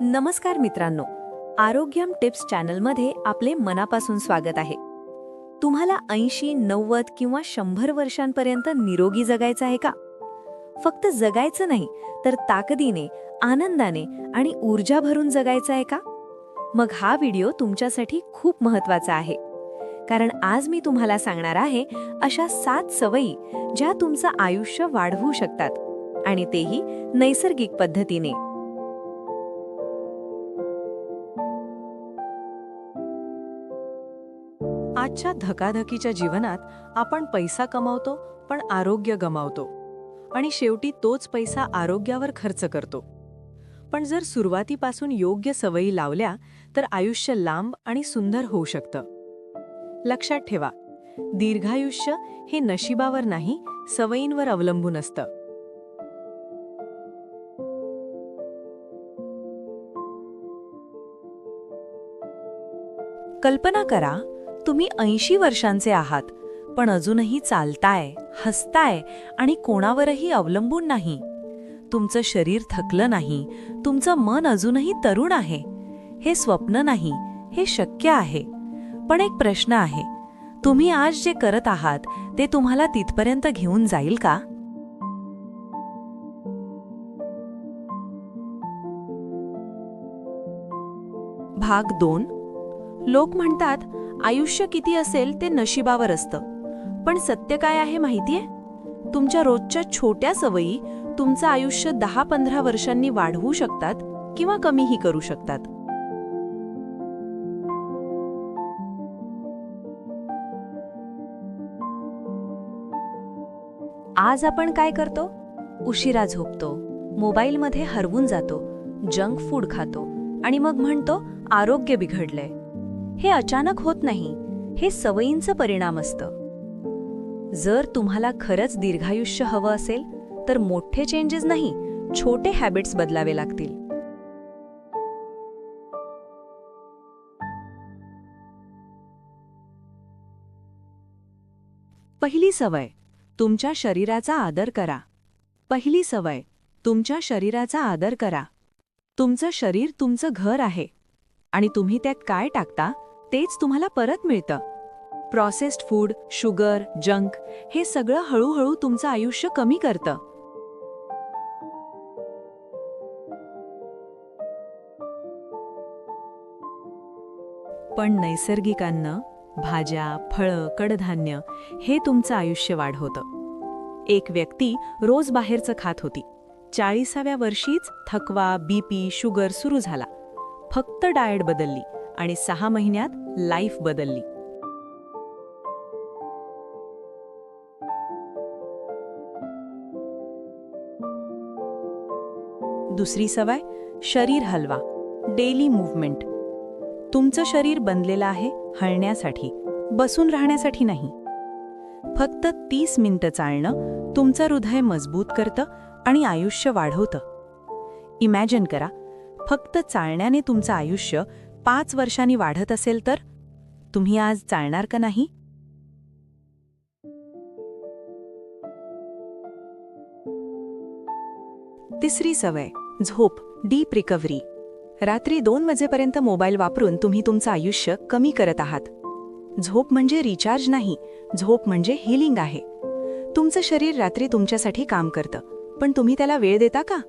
नमस्कार मित्रांनो, आरोग्यम टिप्स चॅनलमध्ये आपले मनापासून स्वागत आहे. तुम्हाला 80, 90 किंवा 100 वर्षांपर्यंत निरोगी जगायचं आहे का? फक्त जगायचं नाही, तर ताकदीने, आनंदाने आणि ऊर्जा भरून जगायचं आहे का? मग हा व्हिडिओ तुमच्यासाठी खूप महत्त्वाचा आहे. कारण आज मी तुम्हाला सांगणार आहे अशा 7 सवयी ज्या तुमचं आयुष्य वाढवू शकतात आणि तेही नैसर्गिक पद्धतीने. आजच्या धकाधकीच्या जीवनात आपण पैसा कमावतो पण आरोग्य गमावतो आणि शेवटी तोच पैसा आरोग्यावर खर्च करतो. पण जर सुरुवातीपासून योग्य सवयी लावल्या तर आयुष्य लांब आणि सुंदर होऊ शकतं. लक्षात ठेवा, दीर्घायुष्य हे नशिबावर नाही, सवयींवर अवलंबून असतं. कल्पना करा, तुम्ही 80 वर्षांचे आहात, पण अजूनही चालताय, हसताय आणि कोणावरही अवलंबून नाही. तुमचं शरीर थकलं नाही, तुमचं मन अजूनही तरुण आहे. हे स्वप्न नाही, हे शक्य आहे. पण एक प्रश्न आहे, तुम्ही आज जे करत आहात ते तुम्हाला तिथपर्यंत घेऊन जाईल का? भाग 2. लोक म्हणतात आयुष्य किती असेल ते नशिबावर असतं. पण सत्य काय आहे माहितीये? तुमच्या रोजच्या छोट्या सवयी तुमचं आयुष्य 10-15 वर्षांनी वाढवू शकतात किंवा कमीही करू शकतात. आज आपण काय करतो? उशिरा झोपतो, मोबाईलमध्ये हरवून जातो, जंक फूड खातो आणि मग म्हणतो आरोग्य बिघडलंय. हे अचानक होत नाही, हे सवयींचं परिणाम असतं. जर तुम्हाला खरंच दीर्घायुष्य हवं असेल तर मोठे चेंजेस नाही, छोटे हॅबिट्स बदलावे लागतील. पहिली सवय, तुमच्या शरीराचा आदर करा. पहिली सवय, तुमच्या शरीराचा आदर करा. तुमचं शरीर तुमचं घर आहे आणि तुम्ही त्यात काय टाकता तेच तुम्हाला परत मिळतं. प्रोसेस्ड फूड, शुगर, जंक हे सगळं हळूहळू तुमचं आयुष्य कमी करतं. पण नैसर्गिक अन्न, भाज्या, फळं, कडधान्य हे तुमचं आयुष्य वाढवतं. एक व्यक्ती रोज बाहेरचं खात होती. 40व्या वर्षीच थकवा, बीपी, शुगर सुरू झाला. फक्त डाएट बदलली आणि 6 महिन्यात लाईफ बदलली. दुसरी सवय, शरीर हलवा. Daily movement. तुमचं शरीर बनलेलं आहे हलण्यासाठी, बसून राहण्यासाठी नाही. फक्त 30 मिनिटं चालणं तुमचं हृदय मजबूत करतं आणि आयुष्य वाढवतं. इमॅजिन करा, फक्त चालण्याने तुमचं आयुष्य 5 वर्षांनी वाढत असेल तर तुम्ही आज चालणार का नाही? तिसरी सवय, झोप. Deep recovery. रात्री 2 वाजेपर्यंत मोबाईल वापरून तुम्ही तुमचं आयुष्य कमी करत आहात. झोप म्हणजे रिचार्ज नाही, झोप म्हणजे हीलिंग आहे. तुमचं शरीर रात्री तुमच्यासाठी काम करतं, पण तुम्ही त्याला वेळ देता का?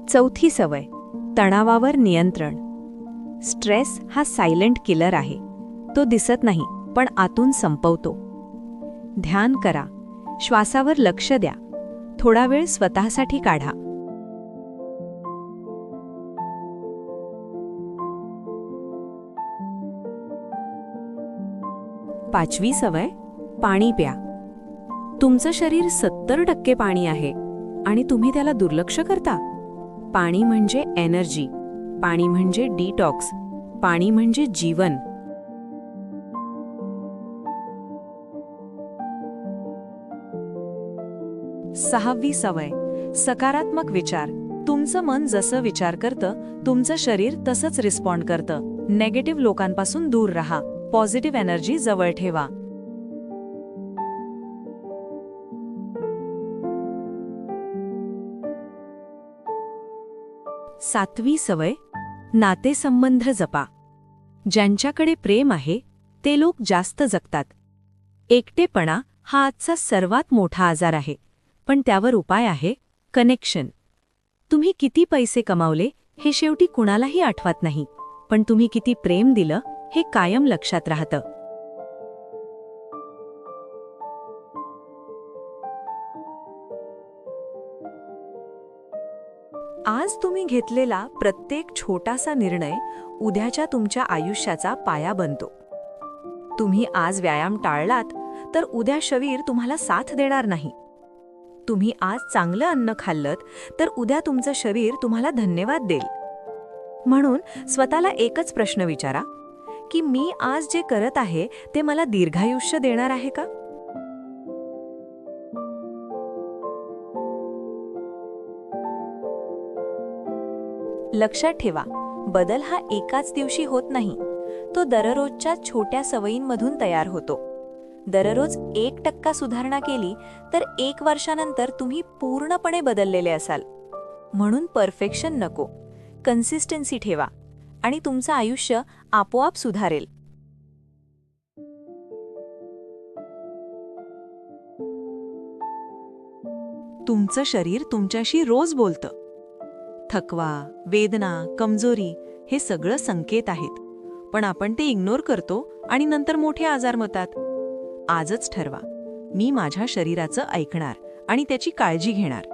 चौथी सवय, तणावावर नियंत्रण. स्ट्रेस हा सायलेंट किलर आहे. तो दिसत नाही, पण आतून संपवतो. ध्यान करा, श्वासावर लक्ष द्या, थोडा वेळ स्वतःसाठी काढा. पाचवी सवय, पाणी प्या. तुमचं शरीर 70% पाणी आहे आणि तुम्ही त्याला दुर्लक्ष करता. पाणी म्हणजे एनर्जी, पाणी म्हणजे डिटॉक्स, पाणी म्हणजे जीवन. सहावी सवय, सकारात्मक विचार. तुमचं मन जसं विचार करतं, तुमचं शरीर तसंच रिस्पॉन्ड करतं. नेगेटिव्ह लोकांपासून दूर राहा, पॉझिटिव्ह एनर्जी जवळ ठेवा. 7वी सवय, नातेसंबंध जपा. ज्यांच्याकडे प्रेम आहे ते लोक जास्त जगतात. एकटेपणा हा आजचा सर्वात मोठा आजार आहे, पण त्यावर उपाय आहे कनेक्शन. तुम्ही किती पैसे कमावले हे शेवटी कुणालाही आठवत नाही, पण तुम्ही किती प्रेम दिलं हे कायम लक्षात राहतं. आज तुम्ही घेतलेला प्रत्येक छोटासा निर्णय उद्याच्या तुमच्या आयुष्याचा पाया बनतो. तुम्ही आज व्यायाम टाळलात तर उद्या शरीर तुम्हाला साथ देणार नाही. तुम्ही आज चांगलं अन्न खाल्लत तर उद्या तुमचं शरीर तुम्हाला धन्यवाद देईल. म्हणून स्वतःला एकच प्रश्न विचारा की मी आज जे करत आहे ते मला दीर्घायुष्य देणार आहे का? लक्षात ठेवा, बदल हा एकाच दिवशी होत नाही. तो दररोजच्या छोट्या सवयींमधून तयार होतो. दररोज 1% सुधारणा केली तर 1 वर्षानंतर तुम्ही पूर्णपणे बदललेले असाल. म्हणून परफेक्शन नको, कन्सिस्टन्सी ठेवा आणि तुमचं आयुष्य आपोआप सुधारेल. तुमचं शरीर तुमच्याशी रोज बोलतं. थकवा, वेदना, कमजोरी हे सगळं संकेत आहेत, पण आपण ते इग्नोर करतो आणि नंतर मोठे आजार होतात. आजच ठरवा, मी माझ्या शरीराचं ऐकणार आणि त्याची काळजी घेणार.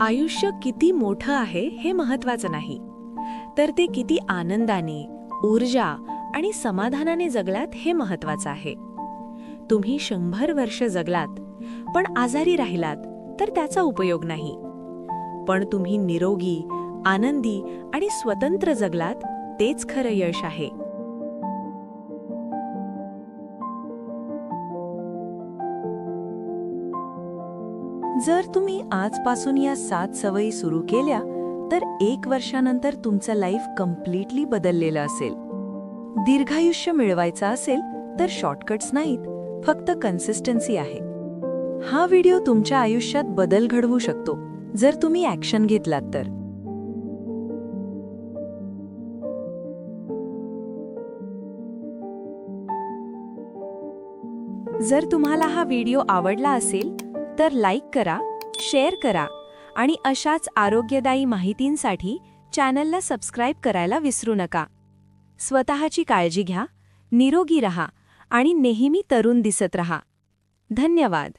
आयुष्य किती मोठं आहे हे महत्त्वाचं नाही, तर ते किती आनंदाने, ऊर्जा आणि समाधानाने जगलात हे महत्त्वाचं आहे. तुम्ही 100 वर्ष जगलात पण आजारी राहिलात तर त्याचा उपयोग नाही. पण तुम्ही निरोगी, आनंदी आणि स्वतंत्र जगलात तेच खरं यश आहे. जर तुम्ही आजपासून या 7 सवयी सुरू केल्या तर 1 वर्षानंतर तुमचं लाईफ कम्प्लिटली बदललेलं असेल. दीर्घायुष्य मिळवायचं असेल तर शॉर्टकट्स नाहीत, फक्त कन्सिस्टन्सी आहे. हा व्हिडिओ तुमच्या आयुष्यात बदल घडवू शकतो जर तुम्ही ॲक्शन घेतलात तर. जर तुम्हाला हा व्हिडिओ आवडला असेल तर लाईक करा, शेअर करा आणि अशाच आरोग्यदायी माहितींसाठी चॅनलला सबस्क्राईब करायला विसरू नका. स्वतःची काळजी घ्या, निरोगी रहा आणि नेहमी तरुण दिसत रहा. धन्यवाद.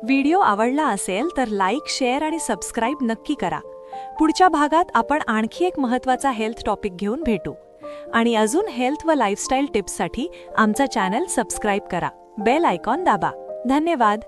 व्हिडिओ आवडला असेल तर लाईक, शेअर आणि सबस्क्राईब नक्की करा. पुढच्या भागात आपण आणखी एक महत्त्वाचा हेल्थ टॉपिक घेऊन भेटू. आणि अजून हेल्थ व लाईफस्टाईल टिप्ससाठी आमचा चॅनल सबस्क्राईब करा. बेल आयकॉन दाबा. धन्यवाद.